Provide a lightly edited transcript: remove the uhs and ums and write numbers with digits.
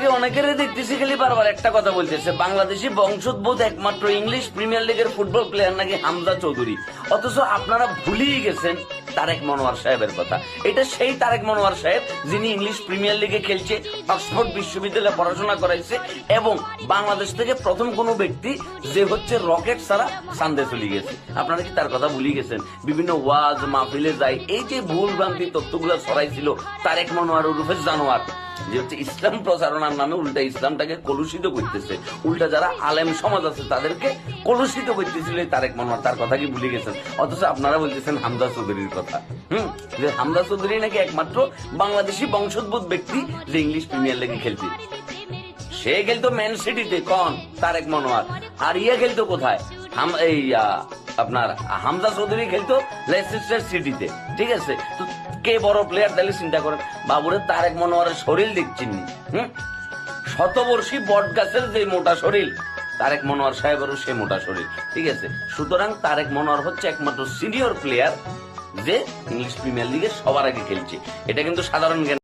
অনেকের দেখতেছি খালি বারবার একটা কথা বলতেছে, বাংলাদেশি বংশোদ্ভূত একমাত্র ইংলিশ প্রিমিয়ার লিগের ফুটবল প্লেয়ার নাকি হামজা চৌধুরী। অথচ আপনারা ভুলেই গেছেন তারেক মনোয়ার সাহেবের কথা। এটা সেই তারেক মনোয়ার সাহেব যিনি ইংলিশ প্রিমিয়ার লিগে খেলছে, অক্সফোর্ড বিশ্ববিদ্যালয়ে পড়াশোনা করাইছে এবং বাংলাদেশ থেকে প্রথম কোনো ব্যক্তি যে হচ্ছে রকেট ছাড়া চাঁদে চলে গেছে। আপনারা কি তার কথা ভুলে গেছেন? বিভিন্ন ওয়াজ মাহফিলে যায় এই যে ভুল ভ্রান্তি তথ্যগুলো ছড়াইছিল তারেক মনোয়ার ওরফে জানোয়ার, যে হচ্ছে ইসলাম প্রচারণার নামে উল্টা ইসলামটাকে কলুষিত করতেছে, উল্টা যারা আলেম সমাজ আছে তাদেরকে কলুষিত করতেছিল তারেক মনোয়ার। তার কথা কি ভুলে গেছেন? অথচ আপনারা বলতেছেন হামজা চৌধুরীর কথা। যে হামজা চৌধুরী নাকি একমাত্র বাংলাদেশি বংশোদ্ভূত ব্যক্তি যে ইংলিশ প্রিমিয়ার লিগে খেলছে। সে খেলতো ম্যান সিটিতে, কন তারেক মনোয়ার। আর ইয়ে খেলতো কোথায়? আপনার হামজা চৌধুরী খেলতো লেসেস্টার সিটিতে। ঠিক আছে, তো কে বড় প্লেয়ার তাহলে চিন্তা করেন। বাবুরে তারেক মনোয়ারের শরীর দেখছেন, শতবর্ষী বট গাছের যে মোটা শরীর, তারেক মনোয়ার সাহেবেরও সে মোটা শরীর। ঠিক আছে, সুতরাং তারেক মনোয়ার হচ্ছে একমাত্র সিনিয়র প্লেয়ার যে ইংলিশ প্রিমিয়ার লিগে সবার আগে খেলছে। এটা কিন্তু সাধারণ জ্ঞান।